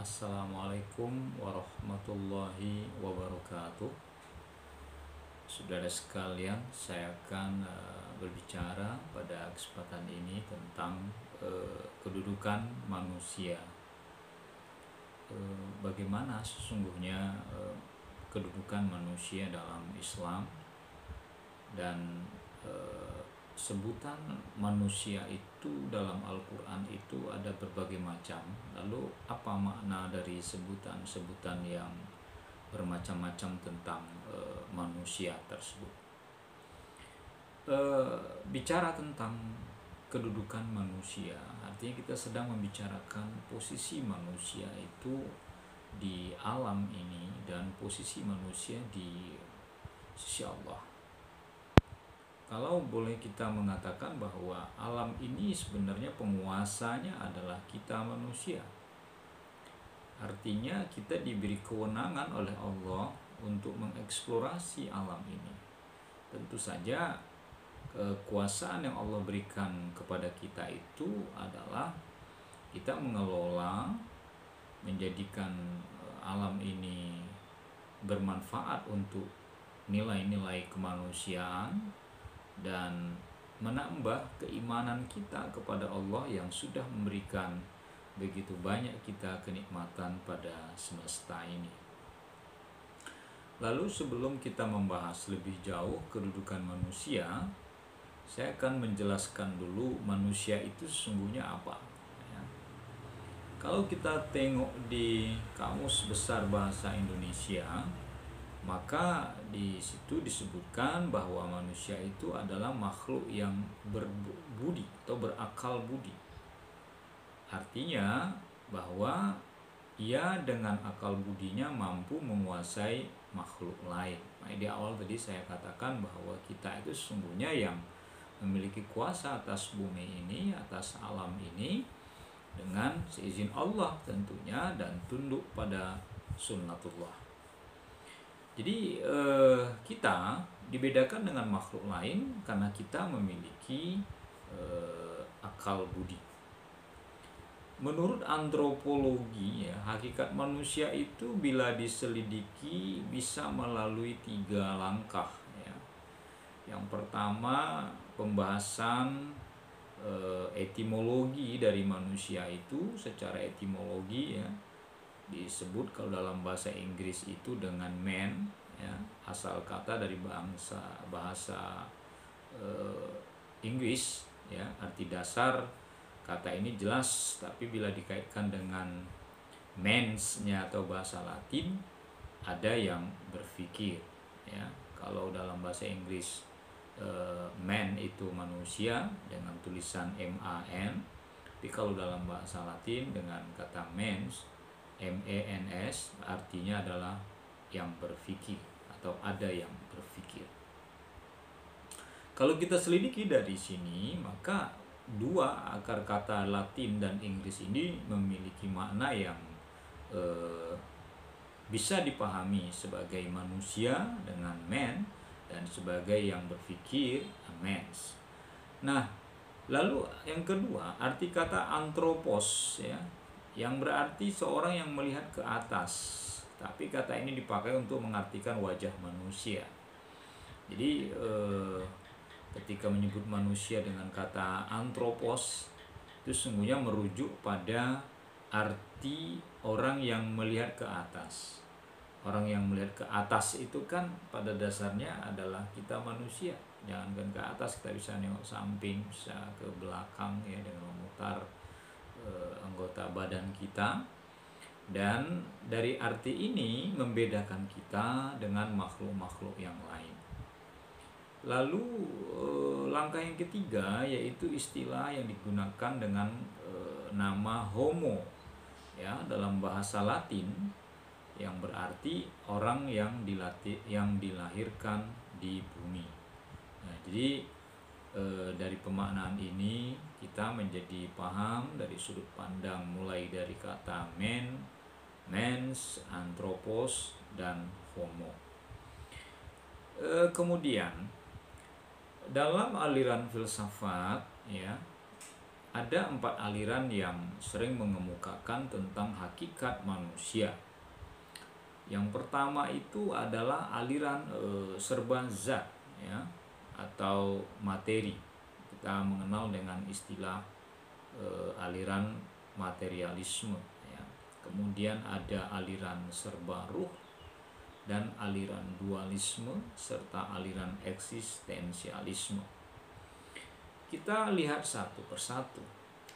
Assalamualaikum warahmatullahi wabarakatuh. Saudara sekalian, saya akan berbicara pada kesempatan ini tentang kedudukan manusia. Bagaimana sesungguhnya kedudukan manusia dalam Islam, dan sebutan manusia itu dalam Al-Quran itu ada berbagai macam. Lalu apa makna dari sebutan-sebutan yang bermacam-macam tentang manusia tersebut? Bicara tentang kedudukan manusia, artinya kita sedang membicarakan posisi manusia itu di alam ini dan posisi manusia di sisi Allah. Kalau boleh kita mengatakan bahwa alam ini sebenarnya penguasanya adalah kita manusia. Artinya kita diberi kewenangan oleh Allah untuk mengeksplorasi alam ini. Tentu saja kekuasaan yang Allah berikan kepada kita itu adalah kita mengelola, menjadikan alam ini bermanfaat untuk nilai-nilai kemanusiaan dan menambah keimanan kita kepada Allah yang sudah memberikan begitu banyak kita kenikmatan pada semesta ini. Lalu sebelum kita membahas lebih jauh kedudukan manusia, saya akan menjelaskan dulu manusia itu sesungguhnya apa. Kalau kita tengok di Kamus Besar Bahasa Indonesia, maka di situ disebutkan bahwa manusia itu adalah makhluk yang berbudi atau berakal budi. Artinya bahwa ia dengan akal budinya mampu menguasai makhluk lain. Nah, di awal tadi saya katakan bahwa kita itu sesungguhnya yang memiliki kuasa atas bumi ini, atas alam ini, dengan seizin Allah tentunya, dan tunduk pada sunnatullah. Jadi kita dibedakan dengan makhluk lain karena kita memiliki akal budi. Menurut antropologi, hakikat manusia itu bila diselidiki bisa melalui 3 langkah. Yang pertama, pembahasan etimologi dari manusia itu secara etimologi, disebut kalau dalam bahasa Inggris itu dengan man, asal kata dari bahasa Inggris, arti dasar kata ini jelas, tapi bila dikaitkan dengan mens-nya atau bahasa Latin, ada yang berpikir, kalau dalam bahasa Inggris man itu manusia dengan tulisan MAN, tapi kalau dalam bahasa Latin dengan kata mens, MENS, artinya adalah yang berpikir atau ada yang berpikir. Kalau kita selidiki dari sini, maka 2 akar kata Latin dan Inggris ini memiliki makna yang bisa dipahami sebagai manusia dengan man, dan sebagai yang berpikir mens. Nah, lalu yang kedua, arti kata antropos, yang berarti seorang yang melihat ke atas, tapi kata ini dipakai untuk mengartikan wajah manusia. Jadi ketika menyebut manusia dengan kata antropos, itu sesungguhnya merujuk pada arti orang yang melihat ke atas. Orang yang melihat ke atas itu kan pada dasarnya adalah kita manusia. Jangankan ke atas, kita bisa nengok samping, bisa ke belakang, dengan memutar anggota badan kita. Dan dari arti ini membedakan kita dengan makhluk-makhluk yang lain. Lalu langkah yang ketiga yaitu istilah yang digunakan dengan nama homo, dalam bahasa Latin, yang berarti orang yang dilahirkan di bumi. Nah, jadi dari pemaknaan ini kita menjadi paham dari sudut pandang mulai dari kata men, mens, anthropos, dan homo. Kemudian dalam aliran filsafat, ada 4 aliran yang sering mengemukakan tentang hakikat manusia. Yang pertama itu adalah aliran serba zat, ya, atau materi. Kita mengenal dengan istilah aliran materialisme, ya. Kemudian ada aliran serba ruh dan aliran dualisme serta aliran eksistensialisme. Kita lihat satu persatu.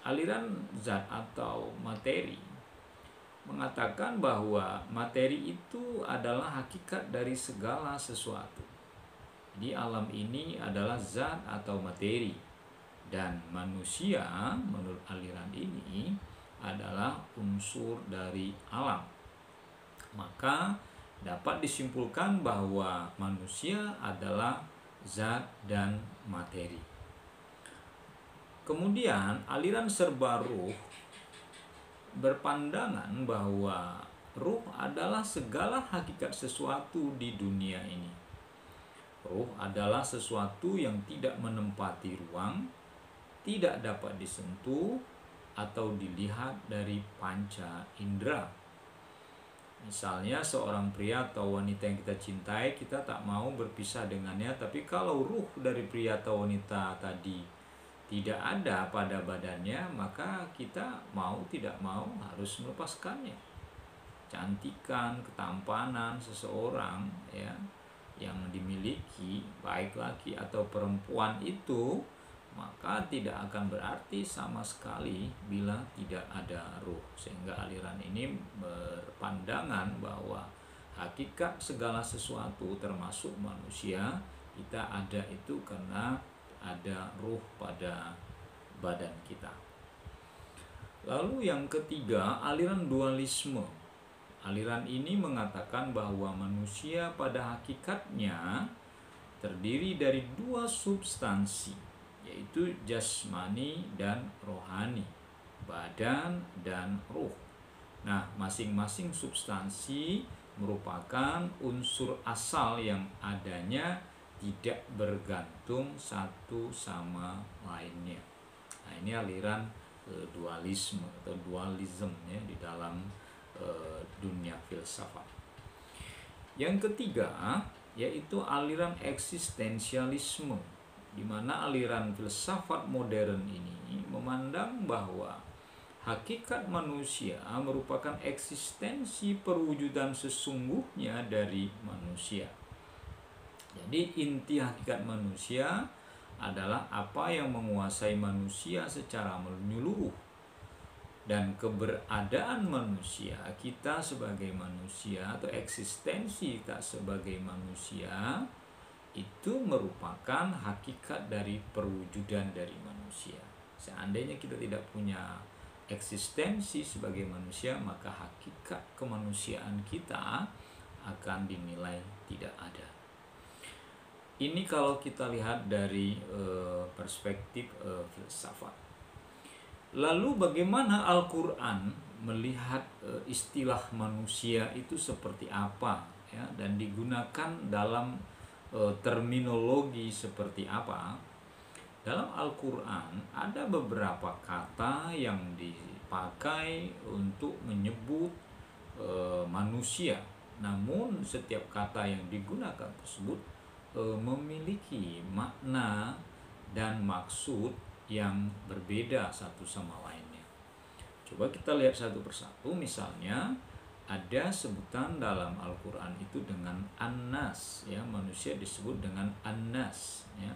Aliran zat atau materi mengatakan bahwa materi itu adalah hakikat dari segala sesuatu. Di alam ini adalah zat atau materi, dan manusia menurut aliran ini adalah unsur dari alam. Maka dapat disimpulkan bahwa manusia adalah zat dan materi. Kemudian aliran serba ruh berpandangan bahwa ruh adalah segala hakikat sesuatu di dunia ini. Ruh adalah sesuatu yang tidak menempati ruang, tidak dapat disentuh atau dilihat dari panca indera. Misalnya seorang pria atau wanita yang kita cintai, kita tak mau berpisah dengannya, tapi kalau ruh dari pria atau wanita tadi tidak ada pada badannya, maka kita mau tidak mau harus melepaskannya. Cantikan, ketampanan seseorang, ya, yang dimiliki baik laki atau perempuan itu, maka tidak akan berarti sama sekali bila tidak ada ruh. Sehingga aliran ini berpandangan bahwa hakikat segala sesuatu termasuk manusia kita ada itu karena ada ruh pada badan kita. Lalu yang ketiga, aliran dualisme. Aliran ini mengatakan bahwa manusia pada hakikatnya terdiri dari 2 substansi, yaitu jasmani dan rohani, badan dan ruh. Nah, masing-masing substansi merupakan unsur asal yang adanya tidak bergantung satu sama lainnya. Nah, ini aliran dualisme atau dualism, ya, di dalam dunia filsafat. Yang ketiga yaitu aliran eksistensialisme, di mana aliran filsafat modern ini memandang bahwa hakikat manusia merupakan eksistensi perwujudan sesungguhnya dari manusia. Jadi inti hakikat manusia adalah apa yang menguasai manusia secara menyeluruh. Dan keberadaan manusia, kita sebagai manusia atau eksistensi kita sebagai manusia, itu merupakan hakikat dari perwujudan dari manusia. Seandainya kita tidak punya eksistensi sebagai manusia, maka hakikat kemanusiaan kita akan dinilai tidak ada. Ini kalau kita lihat dari perspektif filsafat. Lalu bagaimana Al-Quran melihat istilah manusia itu seperti apa, ya, dan digunakan dalam terminologi seperti apa? Dalam Al-Quran ada beberapa kata yang dipakai untuk menyebut manusia. Namun setiap kata yang digunakan tersebut memiliki makna dan maksud yang berbeda satu sama lainnya. Coba kita lihat satu persatu. Misalnya ada sebutan dalam Al-Quran itu dengan An-Nas, ya, manusia disebut dengan An-Nas, ya.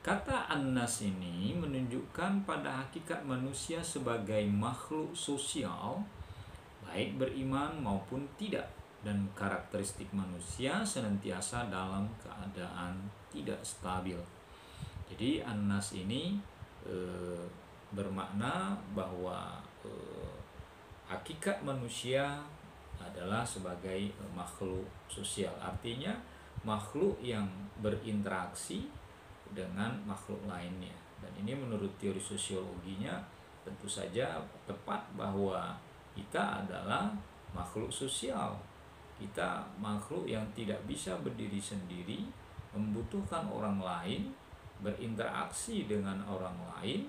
Kata An-Nas ini menunjukkan pada hakikat manusia sebagai makhluk sosial, baik beriman maupun tidak, dan karakteristik manusia senantiasa dalam keadaan tidak stabil. Jadi An-Nas ini bermakna bahwa hakikat manusia adalah sebagai makhluk sosial. Artinya makhluk yang berinteraksi dengan makhluk lainnya. Dan ini menurut teori sosiologinya tentu saja tepat bahwa kita adalah makhluk sosial. Kita makhluk yang tidak bisa berdiri sendiri, membutuhkan orang lain, berinteraksi dengan orang lain,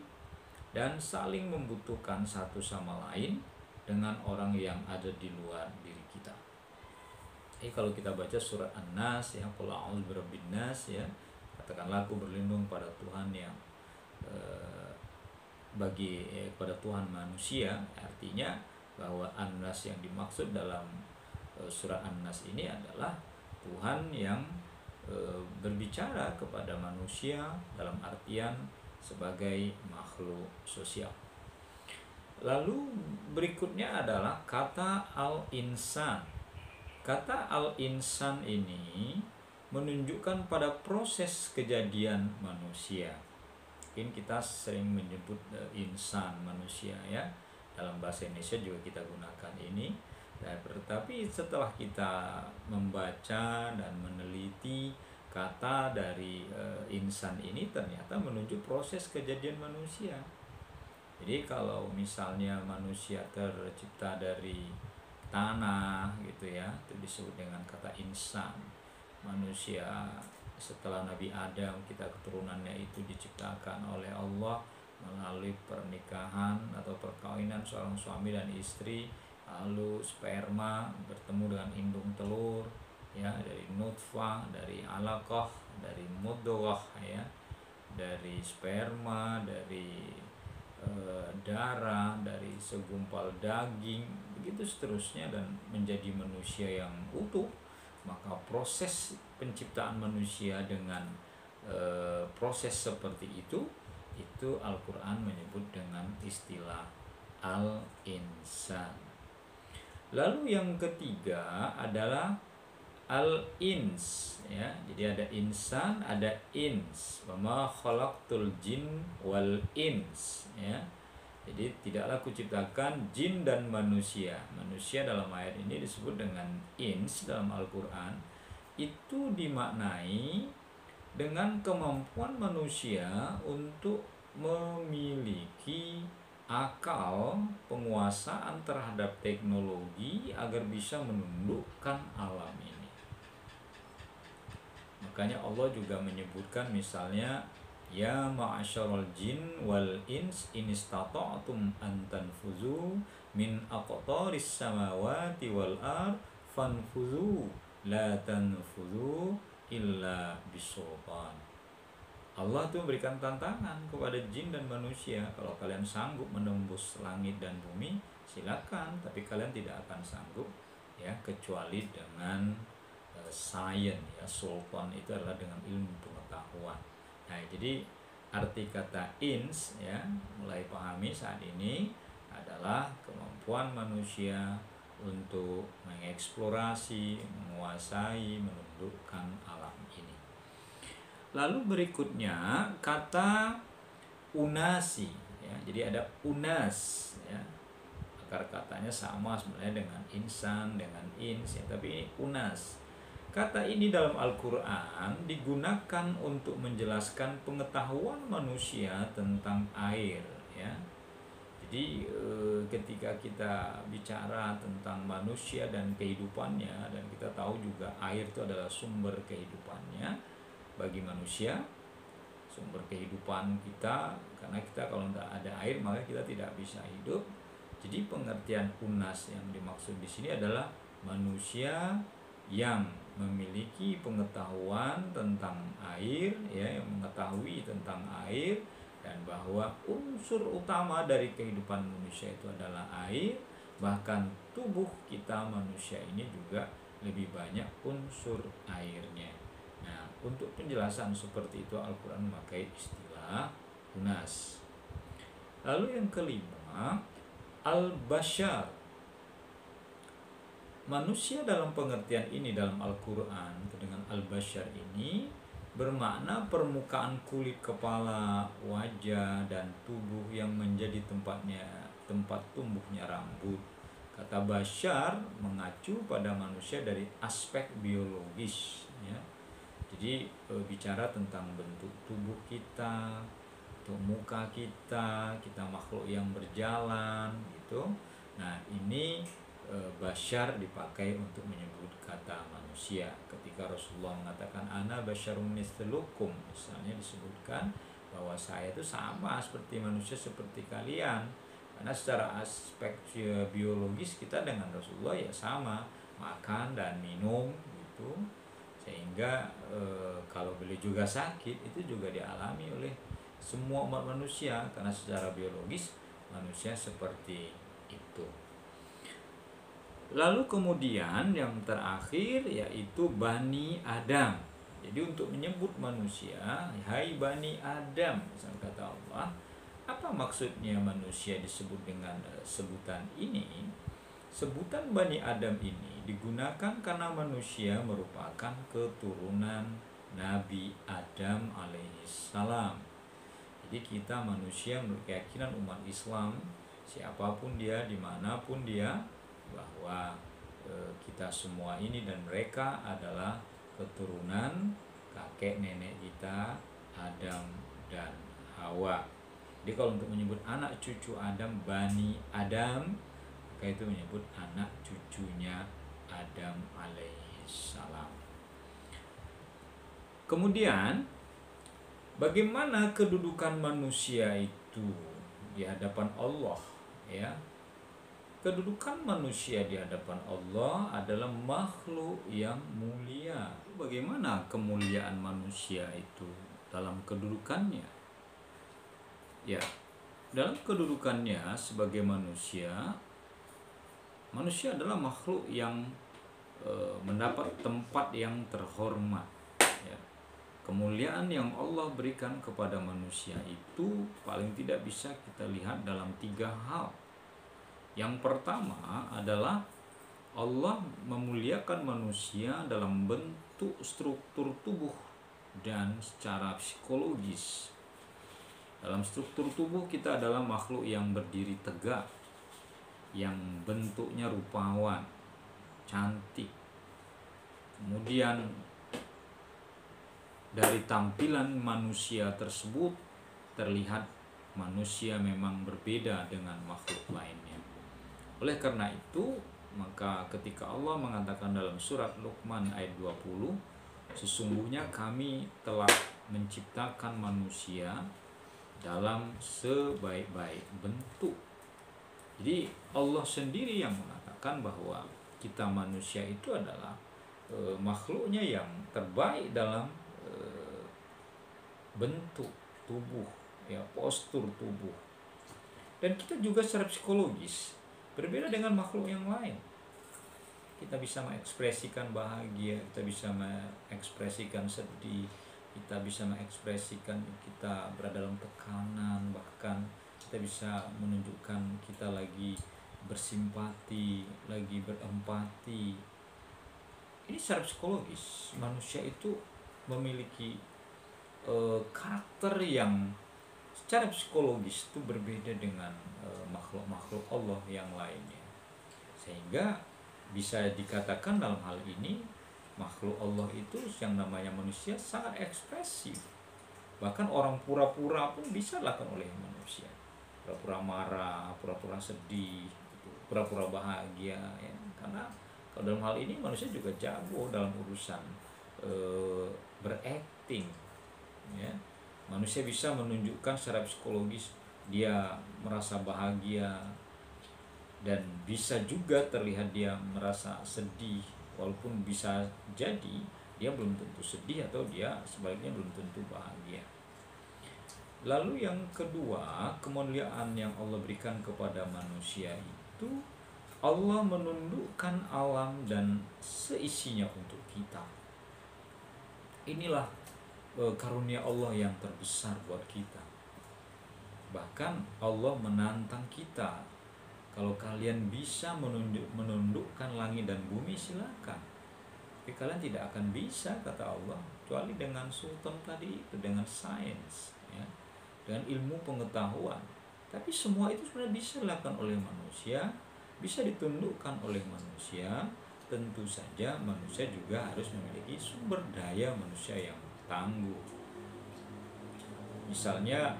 dan saling membutuhkan satu sama lain dengan orang yang ada di luar diri kita. Jadi kalau kita baca surat An-Nas ya, qul a'udzu birabbin nas ya, katakanlah aku berlindung pada Tuhan yang pada Tuhan manusia, artinya bahwa An-Nas yang dimaksud dalam surat An-Nas ini adalah Tuhan yang berbicara kepada manusia dalam artian sebagai makhluk sosial. Lalu berikutnya adalah kata al-insan. Kata al-insan ini menunjukkan pada proses kejadian manusia. Mungkin kita sering menyebut insan, manusia ya. Dalam bahasa Indonesia juga kita gunakan ini. Tetapi setelah kita membaca dan meneliti kata dari insan ini, ternyata menunjuk proses kejadian manusia. Jadi kalau misalnya manusia tercipta dari tanah gitu ya, itu disebut dengan kata insan. Manusia setelah Nabi Adam, kita keturunannya itu diciptakan oleh Allah melalui pernikahan atau perkawinan seorang suami dan istri, lalu sperma bertemu dengan indung telur ya, dari nutfah, dari alaqah, dari mudghah ya, dari sperma, dari darah, dari segumpal daging, begitu seterusnya, dan menjadi manusia yang utuh. Maka proses penciptaan manusia dengan proses seperti itu Al-Quran menyebut dengan istilah al-insan. Lalu yang ketiga adalah al-ins ya. Jadi ada insan, ada ins. Wa ma khalaqtul jin wal ins ya. Jadi tidaklah kuciptakan jin dan manusia. Manusia dalam ayat ini disebut dengan ins dalam Al-Quran. Itu dimaknai dengan kemampuan manusia untuk memiliki akal, penguasaan terhadap teknologi agar bisa menundukkan alam ini. Makanya Allah juga menyebutkan misalnya, ya ma'asyaral jin wal ins in istata'tum an tanfuzu min aqtaris samawati wal ard fanfuzu la tanfuzu illa bisultan. Allah tuh memberikan tantangan kepada jin dan manusia, kalau kalian sanggup menembus langit dan bumi silakan, tapi kalian tidak akan sanggup ya kecuali dengan sains ya. Sultan itu adalah dengan ilmu pengetahuan. Nah, jadi arti kata ins ya, mulai pahami saat ini adalah kemampuan manusia untuk mengeksplorasi, menguasai, menundukkan alam ini. Lalu berikutnya kata unasi ya. Jadi ada unas ya. Akar katanya sama sebenarnya dengan insan, dengan ins ya, tapi ini unas. Kata ini dalam Al-Quran digunakan untuk menjelaskan pengetahuan manusia tentang air ya. Jadi ketika kita bicara tentang manusia dan kehidupannya, dan kita tahu juga air itu adalah sumber kehidupannya bagi manusia, sumber kehidupan kita, karena kita kalau tidak ada air maka kita tidak bisa hidup. Jadi pengertian unas yang dimaksud di sini adalah manusia yang memiliki pengetahuan tentang air ya, yang mengetahui tentang air, dan bahwa unsur utama dari kehidupan manusia itu adalah air. Bahkan tubuh kita manusia ini juga lebih banyak unsur airnya. Nah, untuk penjelasan seperti itu Al-Quran memakai istilah unas. Lalu yang kelima, al-bashar. Manusia dalam pengertian ini dalam Al-Quran dengan al-bashar ini bermakna permukaan kulit kepala, wajah, dan tubuh yang menjadi tempat tumbuhnya rambut. Kata bashar mengacu pada manusia dari aspek biologis ya. Jadi bicara tentang bentuk tubuh kita, atau muka kita makhluk yang berjalan gitu. Nah, ini bashar dipakai untuk menyebut kata manusia. Ketika Rasulullah mengatakan ana basyarum mislukum, misalnya disebutkan bahwa saya itu sama seperti manusia seperti kalian, karena secara aspek biologis kita dengan Rasulullah ya sama, makan dan minum gitu, sehingga kalau beliau juga sakit itu juga dialami oleh semua umat manusia, karena secara biologis manusia seperti itu. Lalu kemudian yang terakhir yaitu Bani Adam. Jadi untuk menyebut manusia, hai Bani Adam, misalnya kata Allah, apa maksudnya manusia disebut dengan sebutan ini? Sebutan Bani Adam ini digunakan karena manusia merupakan keturunan Nabi Adam alaihissalam. Jadi kita manusia menurut keyakinan umat Islam, siapapun dia, dimanapun dia, bahwa kita semua ini dan mereka adalah keturunan kakek nenek kita Adam dan Hawa. Jadi kalau untuk menyebut anak cucu Adam, Bani Adam, maka itu menyebut anak cucunya Adam alaihissalam. Kemudian bagaimana kedudukan manusia itu di hadapan Allah, ya? Kedudukan manusia di hadapan Allah adalah makhluk yang mulia. Bagaimana kemuliaan manusia itu dalam kedudukannya? Ya, dalam kedudukannya sebagai manusia, manusia adalah makhluk yang mendapat tempat yang terhormat. Ya. Kemuliaan yang Allah berikan kepada manusia itu paling tidak bisa kita lihat dalam 3 hal. Yang pertama adalah Allah memuliakan manusia dalam bentuk struktur tubuh dan secara psikologis. Dalam struktur tubuh kita adalah makhluk yang berdiri tegak, yang bentuknya rupawan, cantik. Kemudian dari tampilan manusia tersebut terlihat manusia memang berbeda dengan makhluk lainnya. Oleh karena itu, maka ketika Allah mengatakan dalam surat Luqman ayat 20, sesungguhnya kami telah menciptakan manusia dalam sebaik-baik bentuk. Jadi Allah sendiri yang mengatakan bahwa kita manusia itu adalah makhluknya yang terbaik dalam bentuk tubuh, ya, postur tubuh. Dan kita juga secara psikologis berbeda dengan makhluk yang lain. Kita bisa mengekspresikan bahagia, kita bisa mengekspresikan sedih, kita bisa mengekspresikan kita berada dalam tekanan, bahkan kita bisa menunjukkan kita lagi bersimpati, lagi berempati. Ini secara psikologis, manusia itu memiliki karakter yang secara psikologis itu berbeda dengan makhluk-makhluk Allah yang lainnya, sehingga bisa dikatakan dalam hal ini makhluk Allah itu yang namanya manusia sangat ekspresif. Bahkan orang pura-pura pun bisa dilakukan oleh manusia, pura-pura marah, pura-pura sedih, pura-pura bahagia, ya. Karena kalau dalam hal ini manusia juga jago dalam urusan berakting, ya. Manusia bisa menunjukkan secara psikologis dia merasa bahagia, dan bisa juga terlihat dia merasa sedih, walaupun bisa jadi dia belum tentu sedih atau dia sebaliknya belum tentu bahagia. Lalu yang kedua, kemuliaan yang Allah berikan kepada manusia itu Allah menundukkan alam dan seisinya untuk kita. Inilah karunia Allah yang terbesar buat kita. Bahkan Allah menantang kita, kalau kalian bisa menundukkan langit dan bumi silakan, tapi kalian tidak akan bisa, kata Allah, kecuali dengan sultan tadi itu, dengan sains, ya, dengan ilmu pengetahuan. Tapi semua itu sebenarnya bisa dilakukan oleh manusia, bisa ditundukkan oleh manusia. Tentu saja manusia juga harus memiliki sumber daya manusia yang tangguh. Misalnya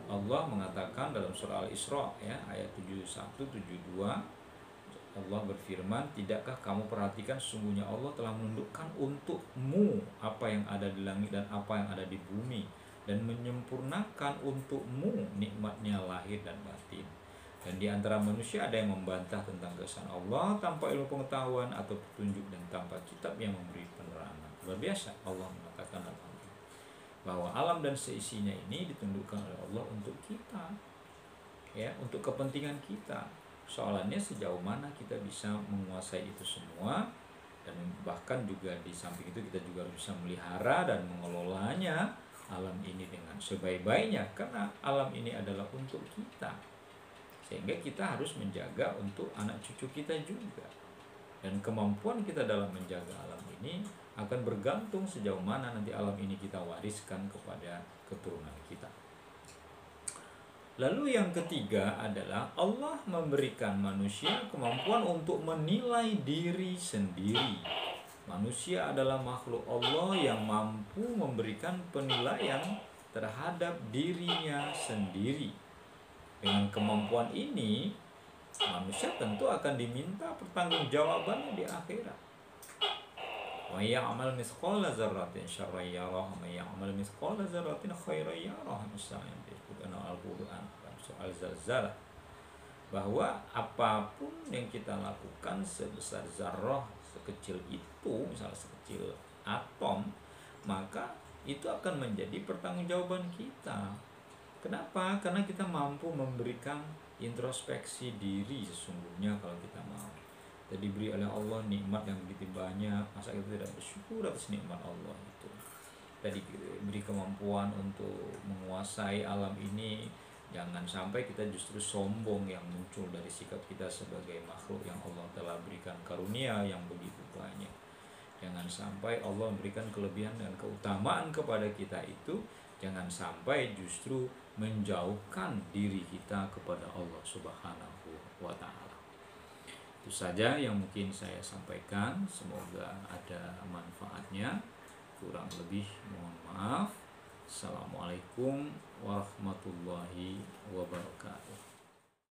Allah mengatakan dalam surah Al-Isra, ya, ayat 71-72, Allah berfirman, tidakkah kamu perhatikan sesungguhnya Allah telah menundukkan untukmu apa yang ada di langit dan apa yang ada di bumi, dan menyempurnakan untukmu nikmatnya lahir dan batin. Dan di antara manusia ada yang membantah tentang keesaan Allah tanpa ilmu pengetahuan atau petunjuk dan tanpa kitab yang memberi penerangan. Luar biasa Allah mengatakan bahwa alam dan seisinya ini ditundukkan oleh Allah untuk kita, ya, untuk kepentingan kita. Soalannya sejauh mana kita bisa menguasai itu semua, dan bahkan juga di samping itu kita juga bisa melihara dan mengelolanya alam ini dengan sebaik-baiknya, karena alam ini adalah untuk kita, sehingga kita harus menjaga untuk anak cucu kita juga. Dan kemampuan kita dalam menjaga alam ini akan bergantung sejauh mana nanti alam ini kita wariskan kepada keturunan kita. Lalu yang ketiga adalah Allah memberikan manusia kemampuan untuk menilai diri sendiri. Manusia adalah makhluk Allah yang mampu memberikan penilaian terhadap dirinya sendiri. Dengan kemampuan ini, manusia tentu akan diminta pertanggungjawabannya di akhirat. Wa ya'mal mithqala dzarratin syarran yarah wa ya'mal mithqala dzarratin khairan yarah. Misalnya disebutkan Al-Qur'an soal zalzalah, bahwa apapun yang kita lakukan sebesar zarrah, sekecil itu, misalnya sekecil atom, maka itu akan menjadi pertanggungjawaban kita. Kenapa? Karena kita mampu memberikan introspeksi diri sesungguhnya. Kalau kita mau, kita diberi oleh Allah nikmat yang begitu banyak, masa kita tidak bersyukur atas nikmat Allah itu? Kita diberi kemampuan untuk menguasai alam ini. Jangan sampai kita justru sombong yang muncul dari sikap kita sebagai makhluk yang Allah telah berikan karunia yang begitu banyak. Jangan sampai Allah memberikan kelebihan dan keutamaan kepada kita itu, jangan sampai justru menjauhkan diri kita kepada Allah Subhanahu wa Ta'ala. Itu saja yang mungkin saya sampaikan, semoga ada manfaatnya. Kurang lebih mohon maaf. Assalamualaikum warahmatullahi wabarakatuh.